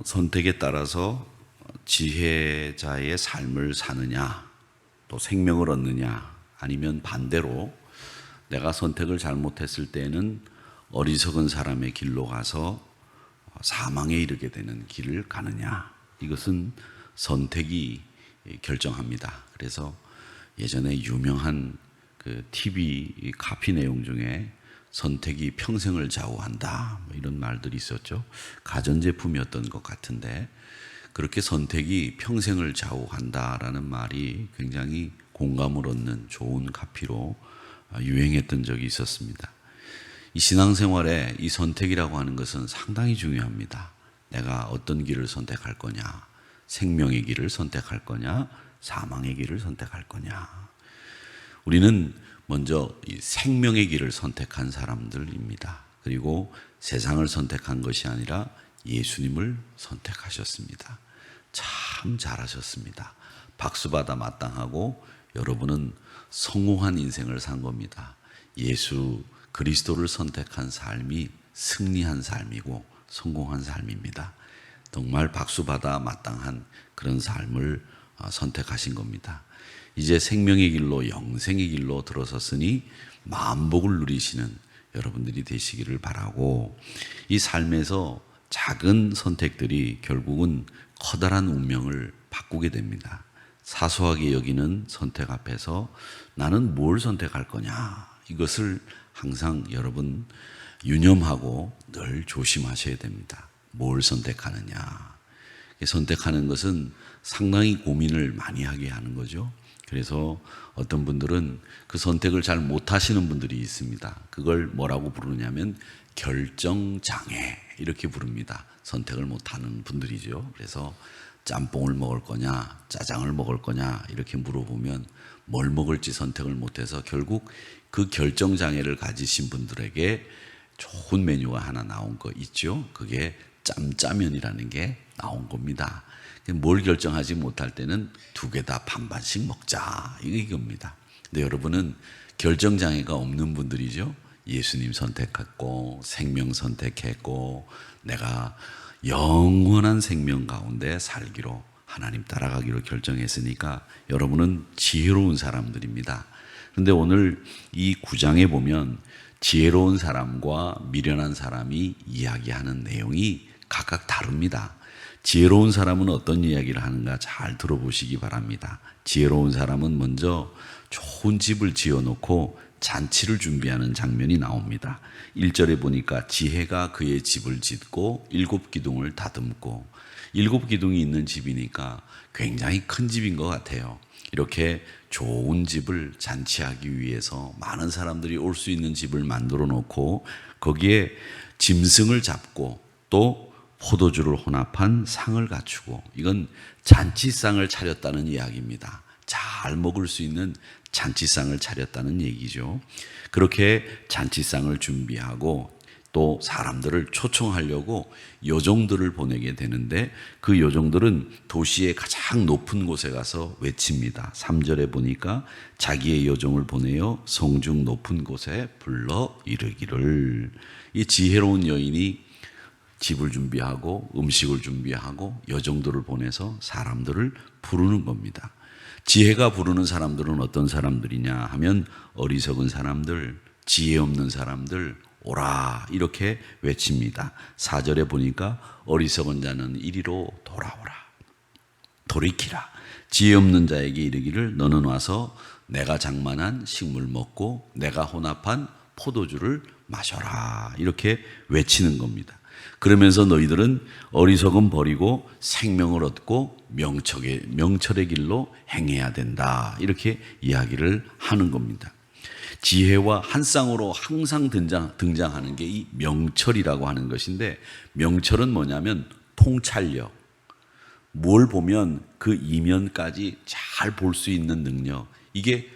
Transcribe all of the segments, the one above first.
선택에 따라서 지혜자의 삶을 사느냐, 또 생명을 얻느냐, 아니면 반대로 내가 선택을 잘못했을 때는 어리석은 사람의 길로 가서 사망에 이르게 되는 길을 가느냐, 이것은 선택이 결정합니다. 그래서 예전에 유명한 그 TV 카피 내용 중에 선택이 평생을 좌우한다, 이런 말들이 있었죠. 가전제품이었던 것 같은데, 그렇게 선택이 평생을 좌우한다라는 말이 굉장히 공감을 얻는 좋은 카피로 유행했던 적이 있었습니다. 이 신앙생활에 이 선택이라고 하는 것은 상당히 중요합니다. 내가 어떤 길을 선택할 거냐, 생명의 길을 선택할 거냐, 사망의 길을 선택할 거냐. 우리는 먼저 이 생명의 길을 선택한 사람들입니다. 그리고 세상을 선택한 것이 아니라 예수님을 선택하셨습니다. 참 잘하셨습니다. 박수받아 마땅하고 여러분은 성공한 인생을 산 겁니다. 예수 그리스도를 선택한 삶이 승리한 삶이고 성공한 삶입니다. 정말 박수받아 마땅한 그런 삶을 선택하신 겁니다. 이제 생명의 길로, 영생의 길로 들어섰으니 만복을 누리시는 여러분들이 되시기를 바라고, 이 삶에서 작은 선택들이 결국은 커다란 운명을 바꾸게 됩니다. 사소하게 여기는 선택 앞에서 나는 뭘 선택할 거냐, 이것을 항상 여러분 유념하고 늘 조심하셔야 됩니다. 뭘 선택하느냐. 선택하는 것은 상당히 고민을 많이 하게 하는 거죠. 그래서 어떤 분들은 그 선택을 잘 못하시는 분들이 있습니다. 그걸 뭐라고 부르냐면 결정장애, 이렇게 부릅니다. 선택을 못하는 분들이죠. 그래서 짬뽕을 먹을 거냐, 짜장을 먹을 거냐 이렇게 물어보면 뭘 먹을지 선택을 못해서 결국 그 결정장애를 가지신 분들에게 좋은 메뉴가 하나 나온 거 있죠. 그게 짬짜면이라는 게 나온 겁니다. 뭘 결정하지 못할 때는 두 개 다 반반씩 먹자, 이겁니다. 근데 여러분은 결정장애가 없는 분들이죠. 예수님 선택했고 생명 선택했고 내가 영원한 생명 가운데 살기로, 하나님 따라가기로 결정했으니까 여러분은 지혜로운 사람들입니다. 그런데 오늘 이 9장에 보면 지혜로운 사람과 미련한 사람이 이야기하는 내용이 각각 다릅니다. 지혜로운 사람은 어떤 이야기를 하는가 잘 들어보시기 바랍니다. 지혜로운 사람은 먼저 좋은 집을 지어놓고 잔치를 준비하는 장면이 나옵니다. 1절에 보니까 지혜가 그의 집을 짓고 7기둥을 다듬고, 7기둥이 있는 집이니까 굉장히 큰 집인 것 같아요. 이렇게 좋은 집을 잔치하기 위해서 많은 사람들이 올 수 있는 집을 만들어 놓고 거기에 짐승을 잡고 또 포도주를 혼합한 상을 갖추고, 이건 잔치상을 차렸다는 이야기입니다. 잘 먹을 수 있는 잔치상을 차렸다는 얘기죠. 그렇게 잔치상을 준비하고 또 사람들을 초청하려고 요정들을 보내게 되는데, 그 요정들은 도시의 가장 높은 곳에 가서 외칩니다. 3절에 보니까 자기의 요정을 보내어 성중 높은 곳에 불러 이르기를. 이 지혜로운 여인이 집을 준비하고 음식을 준비하고 여정들을 보내서 사람들을 부르는 겁니다. 지혜가 부르는 사람들은 어떤 사람들이냐 하면 어리석은 사람들, 지혜 없는 사람들 오라, 이렇게 외칩니다. 4절에 보니까 어리석은 자는 이리로 돌아오라, 돌이키라. 지혜 없는 자에게 이르기를 너는 와서 내가 장만한 식물 먹고 내가 혼합한 포도주를 마셔라, 이렇게 외치는 겁니다. 그러면서 너희들은 어리석음 버리고 생명을 얻고 명철의 길로 행해야 된다, 이렇게 이야기를 하는 겁니다. 지혜와 한 쌍으로 항상 등장하는 게 이 명철이라고 하는 것인데, 명철은 뭐냐면 통찰력, 뭘 보면 그 이면까지 잘 볼 수 있는 능력, 이게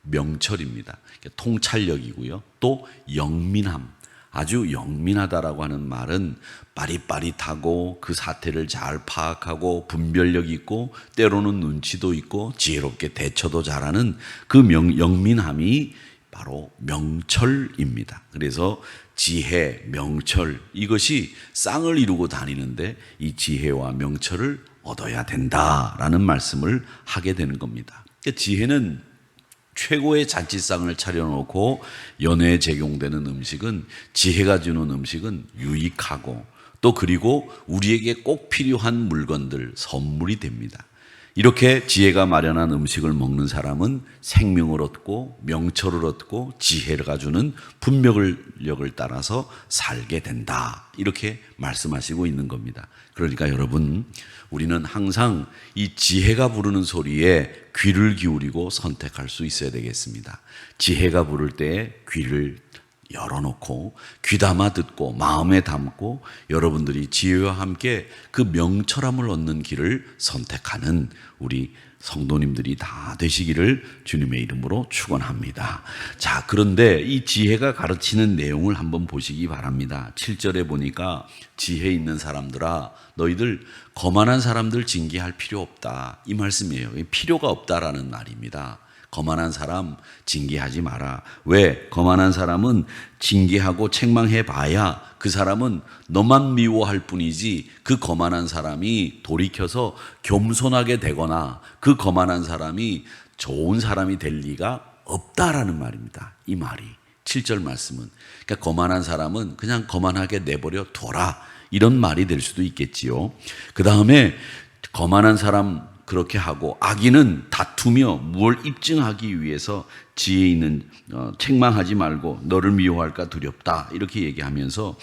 명철입니다. 통찰력이고요. 또 영민함, 아주 영민하다라고 하는 말은 빠릿빠릿하고 그 사태를 잘 파악하고 분별력 있고 때로는 눈치도 있고 지혜롭게 대처도 잘하는 그 영민함이 바로 명철입니다. 그래서 지혜, 명철 이것이 쌍을 이루고 다니는데 이 지혜와 명철을 얻어야 된다라는 말씀을 하게 되는 겁니다. 지혜는 최고의 잔치상을 차려놓고 연회에 제공되는 음식은, 지혜가 주는 음식은 유익하고 또 그리고 우리에게 꼭 필요한 물건들, 선물이 됩니다. 이렇게 지혜가 마련한 음식을 먹는 사람은 생명을 얻고 명철을 얻고 지혜가 주는 분별력을 따라서 살게 된다, 이렇게 말씀하시고 있는 겁니다. 그러니까 여러분, 우리는 항상 이 지혜가 부르는 소리에 귀를 기울이고 선택할 수 있어야 되겠습니다. 지혜가 부를 때 귀를 열어놓고 귀담아 듣고 마음에 담고 여러분들이 지혜와 함께 그 명철함을 얻는 길을 선택하는 우리 성도님들이 다 되시기를 주님의 이름으로 축원합니다. 자, 그런데 이 지혜가 가르치는 내용을 한번 보시기 바랍니다. 7절에 보니까 지혜 있는 사람들아 너희들 거만한 사람들 징계할 필요 없다, 이 말씀이에요. 필요가 없다라는 말입니다. 거만한 사람 징계하지 마라. 왜? 거만한 사람은 징계하고 책망해 봐야 그 사람은 너만 미워할 뿐이지 그 거만한 사람이 돌이켜서 겸손하게 되거나 그 거만한 사람이 좋은 사람이 될 리가 없다라는 말입니다. 이 말이 7절 말씀은, 그러니까 거만한 사람은 그냥 거만하게 내버려 둬라, 이런 말이 될 수도 있겠지요. 그 다음에 거만한 사람 그렇게 하고 악인은 다투며 무엇을 입증하기 위해서 지혜 있는 책망하지 말고 너를 미워할까 두렵다, 이렇게 얘기하면서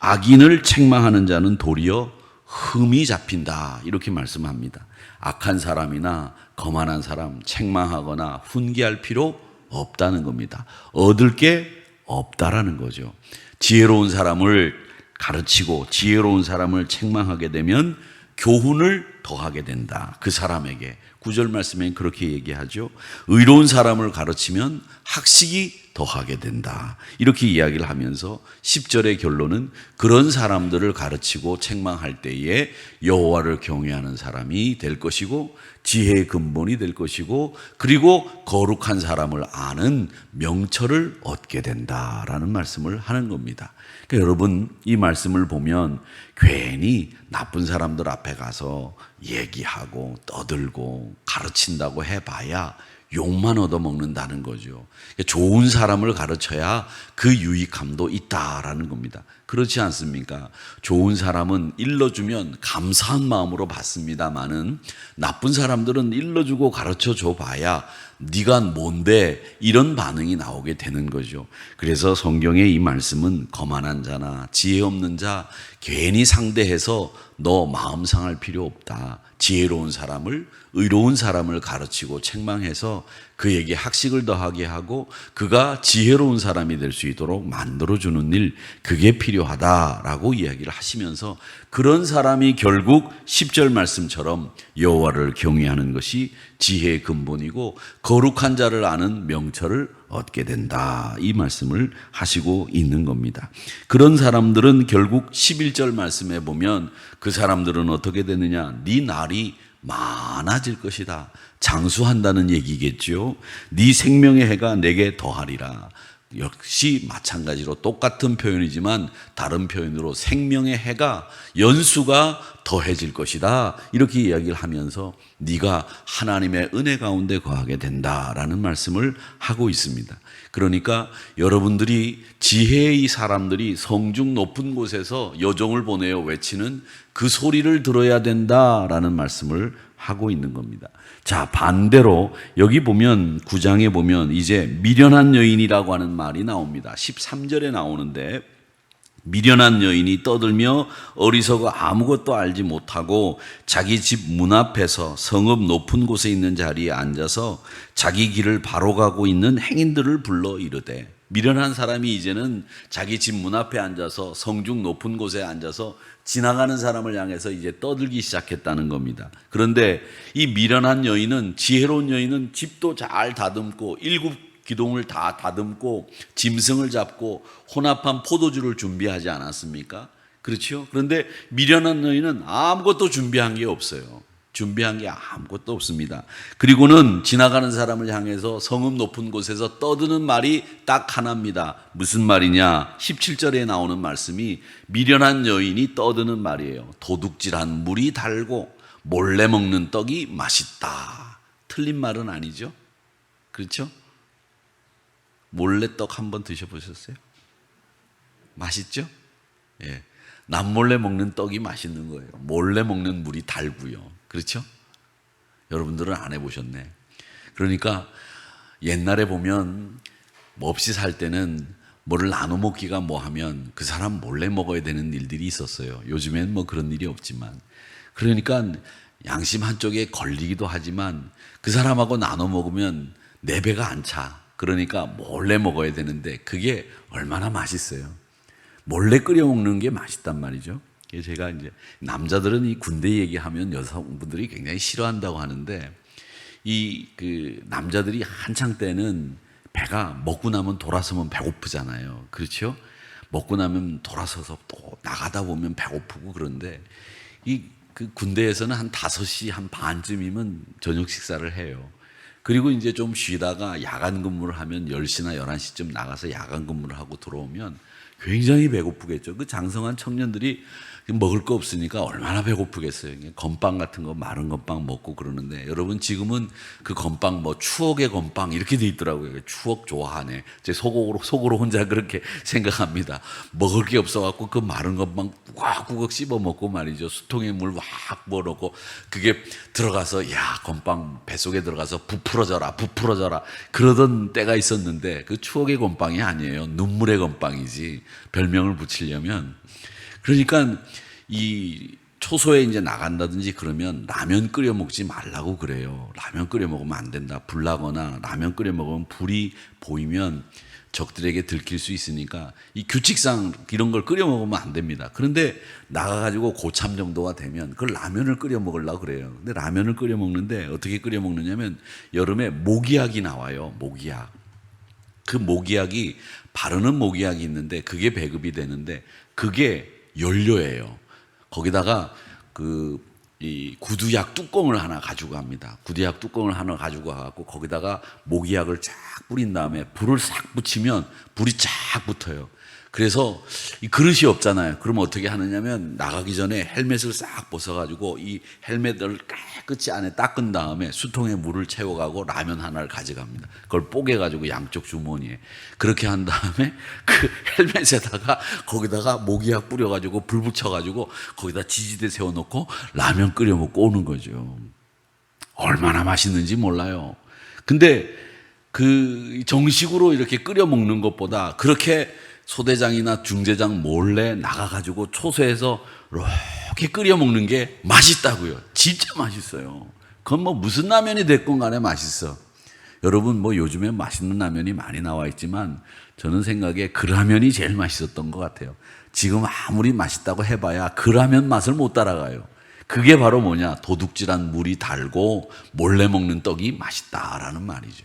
악인을 책망하는 자는 도리어 흠이 잡힌다, 이렇게 말씀합니다. 악한 사람이나 거만한 사람 책망하거나 훈계할 필요 없다는 겁니다. 얻을 게 없다라는 거죠. 지혜로운 사람을 가르치고 지혜로운 사람을 책망하게 되면 교훈을 더하게 된다, 그 사람에게. 9절 말씀에 그렇게 얘기하죠. 의로운 사람을 가르치면 학식이 더하게 된다, 이렇게 이야기를 하면서 10절의 결론은 그런 사람들을 가르치고 책망할 때에 여호와를 경외하는 사람이 될 것이고 지혜의 근본이 될 것이고 그리고 거룩한 사람을 아는 명철을 얻게 된다라는 말씀을 하는 겁니다. 그러니까 여러분, 이 말씀을 보면 괜히 나쁜 사람들 앞에 가서 얘기하고 떠들고 가르친다고 해봐야 욕만 얻어먹는다는 거죠. 좋은 사람을 가르쳐야 그 유익함도 있다라는 겁니다. 그렇지 않습니까? 좋은 사람은 일러주면 감사한 마음으로 받습니다마는 나쁜 사람들은 일러주고 가르쳐줘 봐야 네가 뭔데, 이런 반응이 나오게 되는 거죠. 그래서 성경의 이 말씀은 거만한 자나 지혜 없는 자 괜히 상대해서 너 마음 상할 필요 없다. 지혜로운 사람을, 의로운 사람을 가르치고 책망해서 그에게 학식을 더하게 하고 그가 지혜로운 사람이 될 수 있도록 만들어주는 일, 그게 필요하다라고 이야기를 하시면서 그런 사람이 결국 10절 말씀처럼 여호와를 경외하는 것이 지혜의 근본이고 거룩한 자를 아는 명철을 얻게 된다, 이 말씀을 하시고 있는 겁니다. 그런 사람들은 결국 11절 말씀에 보면 그 사람들은 어떻게 되느냐, 네 날이 많아질 것이다, 장수한다는 얘기겠죠. 네 생명의 해가 내게 더하리라. 역시 마찬가지로 똑같은 표현이지만 다른 표현으로 생명의 해가, 연수가 더해질 것이다, 이렇게 이야기를 하면서 네가 하나님의 은혜 가운데 거하게 된다라는 말씀을 하고 있습니다. 그러니까 여러분들이 지혜의 사람들이 성중 높은 곳에서 여종을 보내어 외치는 그 소리를 들어야 된다라는 말씀을 하고 있는 겁니다. 자, 반대로 여기 보면 9장에 보면 이제 미련한 여인이라고 하는 말이 나옵니다. 13절에 나오는데, 미련한 여인이 떠들며 어리석어 아무것도 알지 못하고 자기 집 문 앞에서 성읍 높은 곳에 있는 자리에 앉아서 자기 길을 바로 가고 있는 행인들을 불러 이르되, 미련한 사람이 이제는 자기 집 문 앞에 앉아서 성중 높은 곳에 앉아서 지나가는 사람을 향해서 이제 떠들기 시작했다는 겁니다. 그런데 이 미련한 여인은, 지혜로운 여인은 집도 잘 다듬고 일곱 기둥을 다 다듬고 짐승을 잡고 혼합한 포도주를 준비하지 않았습니까? 그렇죠? 그런데 미련한 여인은 아무것도 준비한 게 없어요. 준비한 게 아무것도 없습니다. 그리고는 지나가는 사람을 향해서 성읍 높은 곳에서 떠드는 말이 딱 하나입니다. 무슨 말이냐? 17절에 나오는 말씀이 미련한 여인이 떠드는 말이에요. 도둑질한 물이 달고 몰래 먹는 떡이 맛있다. 틀린 말은 아니죠? 그렇죠? 몰래 떡 한번 드셔보셨어요? 맛있죠? 예. 남몰래 먹는 떡이 맛있는 거예요. 몰래 먹는 물이 달고요. 그렇죠? 여러분들은 안 해보셨네. 그러니까 옛날에 보면 뭐 없이 살 때는 뭐를 나눠 먹기가 뭐 하면 그 사람 몰래 먹어야 되는 일들이 있었어요. 요즘엔 뭐 그런 일이 없지만. 그러니까 양심 한쪽에 걸리기도 하지만 그 사람하고 나눠 먹으면 내 배가 안 차. 그러니까 몰래 먹어야 되는데 그게 얼마나 맛있어요. 몰래 끓여 먹는 게 맛있단 말이죠. 제가 이제 남자들은 이 군대 얘기하면 여성분들이 굉장히 싫어한다고 하는데 이 그 남자들이 한창 때는 배가 먹고 나면 돌아서면 배고프잖아요. 그렇죠? 먹고 나면 돌아서서 또 나가다 보면 배고프고 그런데 이 그 군대에서는 한 5시 한 반쯤이면 저녁 식사를 해요. 그리고 이제 좀 쉬다가 야간 근무를 하면 10시나 11시쯤 나가서 야간 근무를 하고 들어오면 굉장히 배고프겠죠. 그 장성한 청년들이 먹을 거 없으니까 얼마나 배고프겠어요. 건빵 같은 거 마른 건빵 먹고 그러는데 여러분 지금은 그 건빵 뭐 추억의 건빵 이렇게 돼 있더라고요. 추억 좋아하네. 제 속으로 혼자 그렇게 생각합니다. 먹을 게 없어갖고 그 마른 건빵 꾸걱꾸걱 씹어 먹고 말이죠. 수통에 물 확 부어놓고 그게 들어가서 야 건빵 뱃속에 들어가서 부풀어져라 그러던 때가 있었는데 그 추억의 건빵이 아니에요. 눈물의 건빵이지 별명을 붙이려면. 그러니까 이 초소에 이제 나간다든지 그러면 라면 끓여 먹지 말라고 그래요. 라면 끓여 먹으면 안 된다. 불 나거나 라면 끓여 먹으면 불이 보이면 적들에게 들킬 수 있으니까 이 규칙상 이런 걸 끓여 먹으면 안 됩니다. 그런데 나가가지고 고참 정도가 되면 그걸 라면을 끓여 먹으려고 그래요. 근데 라면을 끓여 먹는데 어떻게 끓여 먹느냐면 여름에 모기약이 나와요. 모기약. 그 모기약이 바르는 모기약이 있는데 그게 배급이 되는데 그게 연료예요. 거기다가 이 구두약 뚜껑을 하나 가지고 갑니다. 구두약 뚜껑을 하나 가지고 가갖고 거기다가 모기약을 쫙 뿌린 다음에 불을 싹 붙이면 불이 쫙 붙어요. 그래서 이 그릇이 없잖아요. 그러면 어떻게 하느냐면 나가기 전에 헬멧을 싹 벗어가지고 이 헬멧을 깨끗이 안에 닦은 다음에 수통에 물을 채워가고 라면 하나를 가져갑니다. 그걸 뽀개가지고 양쪽 주머니에 그렇게 한 다음에 그 헬멧에다가 거기다가 모기약 뿌려가지고 불 붙여가지고 거기다 지지대 세워놓고 라면 끓여 먹고 오는 거죠. 얼마나 맛있는지 몰라요. 근데 그 정식으로 이렇게 끓여 먹는 것보다 그렇게 소대장이나 중대장 몰래 나가가지고 초소에서 이렇게 끓여 먹는 게 맛있다고요. 진짜 맛있어요. 그건 뭐 무슨 라면이 됐건 간에 맛있어. 여러분 뭐 요즘에 맛있는 라면이 많이 나와 있지만 저는 생각에 그 라면이 제일 맛있었던 것 같아요. 지금 아무리 맛있다고 해봐야 그 라면 맛을 못 따라가요. 그게 바로 뭐냐? 도둑질한 물이 달고 몰래 먹는 떡이 맛있다라는 말이죠.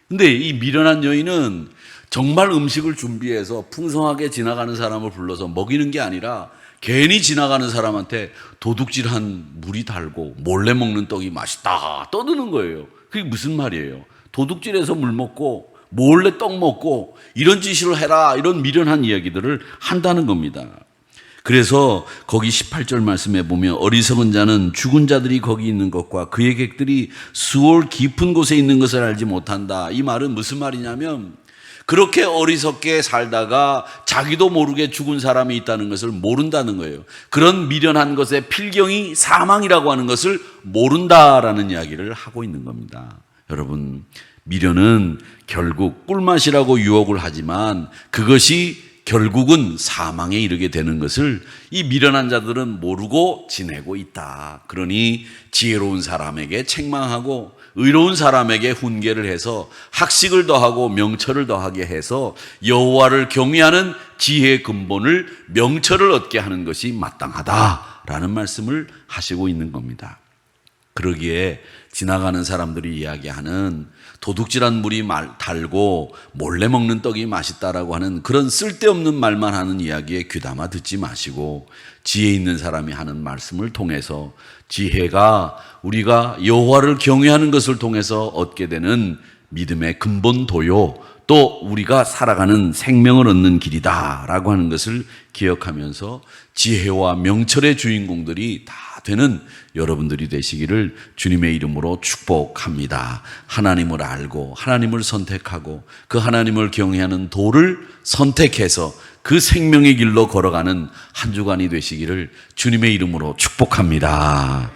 근데 이 미련한 여인은 정말 음식을 준비해서 풍성하게 지나가는 사람을 불러서 먹이는 게 아니라 괜히 지나가는 사람한테 도둑질한 물이 달고 몰래 먹는 떡이 맛있다 떠드는 거예요. 그게 무슨 말이에요? 도둑질해서 물 먹고 몰래 떡 먹고 이런 짓을 해라 이런 미련한 이야기들을 한다는 겁니다. 그래서 거기 18절 말씀에 보면 어리석은 자는 죽은 자들이 거기 있는 것과 그의 객들이 수월 깊은 곳에 있는 것을 알지 못한다. 이 말은 무슨 말이냐면 그렇게 어리석게 살다가 자기도 모르게 죽은 사람이 있다는 것을 모른다는 거예요. 그런 미련한 것의 필경이 사망이라고 하는 것을 모른다라는 이야기를 하고 있는 겁니다. 여러분, 미련은 결국 꿀맛이라고 유혹을 하지만 그것이 결국은 사망에 이르게 되는 것을 이 미련한 자들은 모르고 지내고 있다. 그러니 지혜로운 사람에게 책망하고 의로운 사람에게 훈계를 해서 학식을 더하고 명철을 더하게 해서 여호와를 경외하는 지혜의 근본을 명철을 얻게 하는 것이 마땅하다라는 말씀을 하시고 있는 겁니다. 그러기에 지나가는 사람들이 이야기하는 도둑질한 물이 달고 몰래 먹는 떡이 맛있다라고 하는 그런 쓸데없는 말만 하는 이야기에 귀담아 듣지 마시고 지혜 있는 사람이 하는 말씀을 통해서 지혜가 우리가 여호와를 경외하는 것을 통해서 얻게 되는 믿음의 근본도요, 또 우리가 살아가는 생명을 얻는 길이다라고 하는 것을 기억하면서 지혜와 명철의 주인공들이 다 되는 여러분들이 되시기를 주님의 이름으로 축복합니다. 하나님을 알고 하나님을 선택하고 그 하나님을 경외하는 도를 선택해서 그 생명의 길로 걸어가는 한 주간이 되시기를 주님의 이름으로 축복합니다.